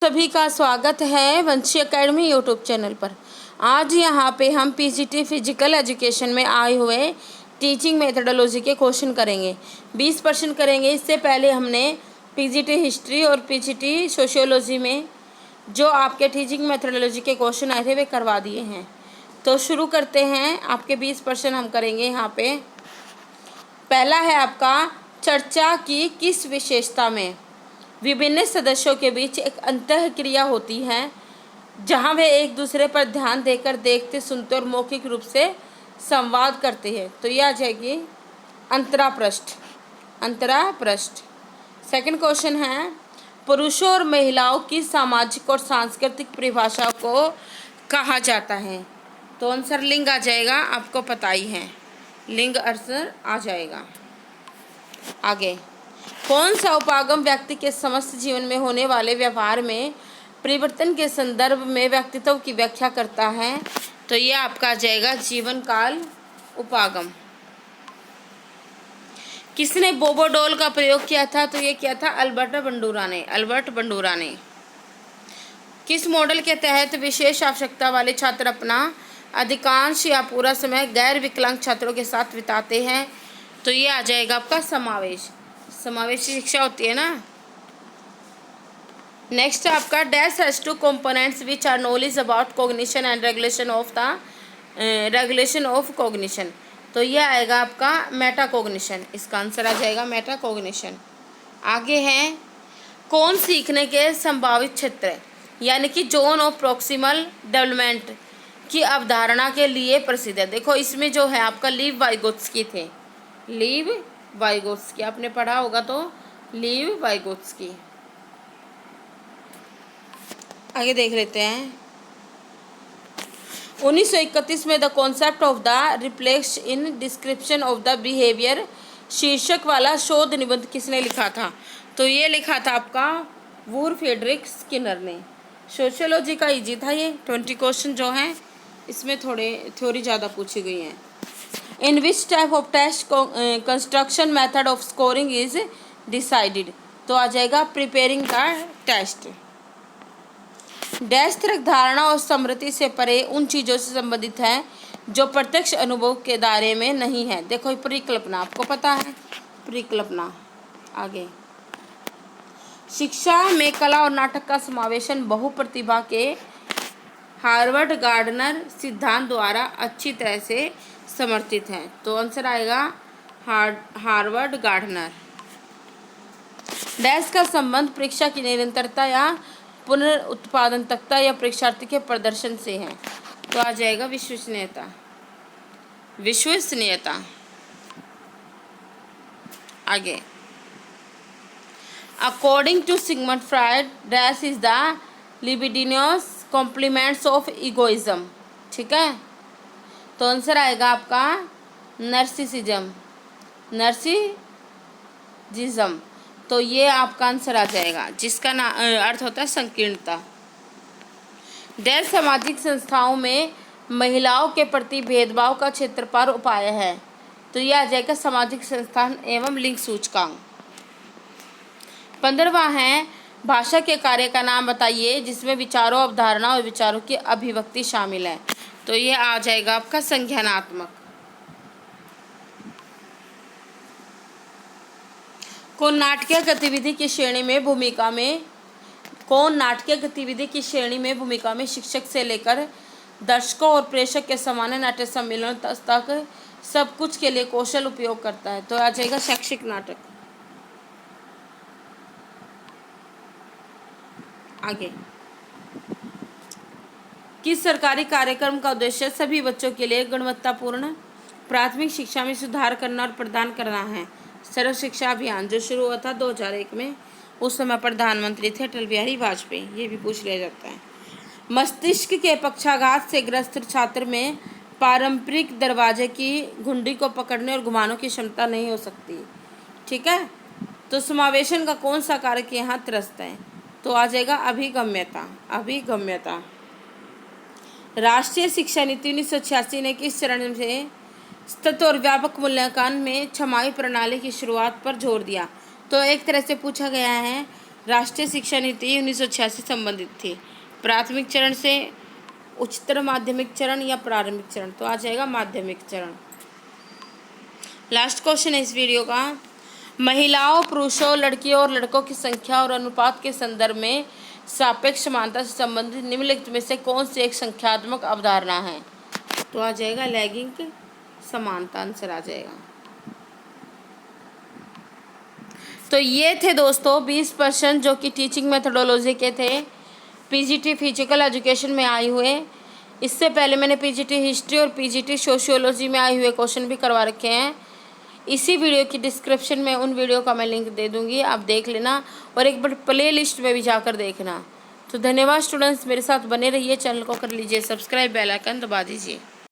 सभी का स्वागत है वंशी एकेडमी यूट्यूब चैनल पर। आज यहाँ पे हम पीजीटी फिजिकल एजुकेशन में आए हुए टीचिंग मेथडोलॉजी के क्वेश्चन करेंगे। 20% करेंगे। इससे पहले हमने पीजीटी हिस्ट्री और पीजीटी सोशियोलॉजी में जो आपके टीचिंग मेथडोलॉजी के क्वेश्चन आए थे वे करवा दिए हैं। तो शुरू करते हैं। आपके 20% हम करेंगे। यहाँ पे पहला है आपका, चर्चा की किस विशेषता में विभिन्न सदस्यों के बीच एक अंतःक्रिया होती है जहां वे एक दूसरे पर ध्यान देकर देखते, सुनते और मौखिक रूप से संवाद करते हैं। तो यह आ जाएगी अंतरापृष्ठ। अंतरापृष्ठ। सेकंड क्वेश्चन है, पुरुषों और महिलाओं की सामाजिक और सांस्कृतिक परिभाषा को कहा जाता है। तो आंसर लिंग आ जाएगा। आपको पता ही है, लिंग आंसर आ जाएगा। आगे, कौन सा उपागम व्यक्ति के समस्त जीवन में होने वाले व्यवहार में परिवर्तन के संदर्भ में व्यक्तित्व की व्याख्या करता है। तो ये आपका आ जाएगा जीवन काल उपागम। किसने बोबोडोल का प्रयोग किया था। तो ये किया था अल्बर्ट बंडूरा ने। अल्बर्ट बंडूरा ने। किस मॉडल के तहत विशेष आवश्यकता वाले छात्र अपना अधिकांश या पूरा समय गैर विकलांग छात्रों के साथ बिताते हैं। तो ये आ जाएगा आपका समावेश। समावेशी शिक्षा होती है ना। नेक्स्ट आपका, dash has two components which are knowledge about cognition and regulation of cognition. तो ये आएगा आपका मेटा कॉग्निशन। इसका आंसर आ जाएगा मेटा कॉग्निशन। आगे है, कौन सीखने के संभावित क्षेत्र यानी कि जोन ऑफ प्रॉक्सिमल डेवलपमेंट की अवधारणा के लिए प्रसिद्ध है। देखो इसमें जो है आपका लीव वाइगोत्स्की थे। लीव वाइगोत्स्की आपने पढ़ा होगा। तो लीव वाइगोत्स्की। आगे देख लेते हैं। 1931 में the concept of the reflex in description of the behaviour शीर्षक वाला शोध निबंध किसने लिखा था। तो ये लिखा था आपका वुर फ्रेडरिक स्किनर ने। सोशियोलॉजी का इजी था ये। 20 क्वेश्चन जो हैं इसमें थोड़े थ्योरी ज़्यादा पूछी गई हैं। In which type of test construction method of scoring is decided। तो आ जाएगा preparing the test। डैश तर्क धारणा और स्मृति से परे उन चीज़ों से संबंधित है जो प्रत्यक्ष अनुभव के दायरे में नहीं है। देखो परिकल्पना, आपको पता है परिकल्पना। आगे, शिक्षा में कला और नाटक का समावेशन बहुप्रतिभा के हार्वर्ड गार्डनर सिद्धांत द्वारा अच्छी तरह से समर्थित है। तो आंसर आएगा हार्वर्ड गार्डनर। डैश का संबंध परीक्षा की निरंतरता या पुनरुत्पादकता या परीक्षार्थी के प्रदर्शन से है। तो आ जाएगा विश्वसनीयता। विश्वसनीयता। आगे, according to Sigmund Freud dash is the libidinous complements of egoism. ठीक है। तो आंसर आएगा आपका नर्सिसिज्म। नर्सिसिज्म। तो ये आपका आंसर आ जाएगा, जिसका अर्थ होता है संकीर्णता। डैश सामाजिक संस्थाओं में महिलाओं के प्रति भेदभाव का क्षेत्रफल उपाय है। तो ये आ जाएगा सामाजिक संस्थान एवं लिंग सूचकांक। 15वां है, भाषा के कार्य का नाम बताइए जिसमें विचारों, अवधारणा और विचारों की अभिव्यक्ति शामिल है। तो ये आ जाएगा आपका संज्ञानात्मक। कौन नाटकीय गतिविधि की श्रेणी में भूमिका में शिक्षक से लेकर दर्शकों और प्रेक्षक के सामान्य नाट्य सम्मेलन तक सब कुछ के लिए कौशल उपयोग करता है। तो आ जाएगा शैक्षिक नाटक। आगे, किस सरकारी कार्यक्रम का उद्देश्य सभी बच्चों के लिए गुणवत्तापूर्ण प्राथमिक शिक्षा में सुधार करना और प्रदान करना है। सर्व शिक्षा अभियान जो शुरू हुआ था 2001 में। उस समय प्रधानमंत्री थे अटल बिहारी वाजपेयी। ये भी पूछ लिया जाता है। मस्तिष्क के पक्षाघात से ग्रस्त छात्र में पारंपरिक दरवाजे की घुंडी को पकड़ने और घुमाने की क्षमता नहीं हो सकती। ठीक है। तो समावेशन का कौन सा कारक यहाँ त्रस्त है। तो आ जाएगा अभिगम्यता। अभिगम्यता। राष्ट्रीय शिक्षा नीति 1986 ने किस चरण से सतत और व्यापक मूल्यांकन में छमाही प्रणाली की शुरुआत पर जोर दिया। तो एक तरह से पूछा गया है राष्ट्रीय शिक्षा नीति 1986 संबंधित थी। प्राथमिक चरण से उच्चतर माध्यमिक चरण या प्रारंभिक चरण, तो आ जाएगा माध्यमिक चरण। लास्ट क्वेश्चन है इस वीडियो का, महिलाओं, पुरुषों, लड़कियों और लड़कों की संख्या और अनुपात के संदर्भ में सापेक्ष समानता से संबंधित निम्नलिखित में से कौन सी एक संख्यात्मक अवधारणा है? तो आ जाएगा लैंगिक समानता, आंसर आ जाएगा। तो ये थे दोस्तों 20% जो कि टीचिंग मेथडोलॉजी के थे, पीजीटी फिजिकल एजुकेशन में आए हुए। इससे पहले मैंने पीजीटी हिस्ट्री और पीजीटी सोशियोलॉजी में आए हुए क्वेश्चन भी करवा रखे हैं। इसी वीडियो की डिस्क्रिप्शन में उन वीडियो का मैं लिंक दे दूँगी, आप देख लेना और एक बार प्ले लिस्ट में भी जाकर देखना। तो धन्यवाद स्टूडेंट्स, मेरे साथ बने रहिए, चैनल को कर लीजिए सब्सक्राइब, बेल आइकन दबा दीजिए।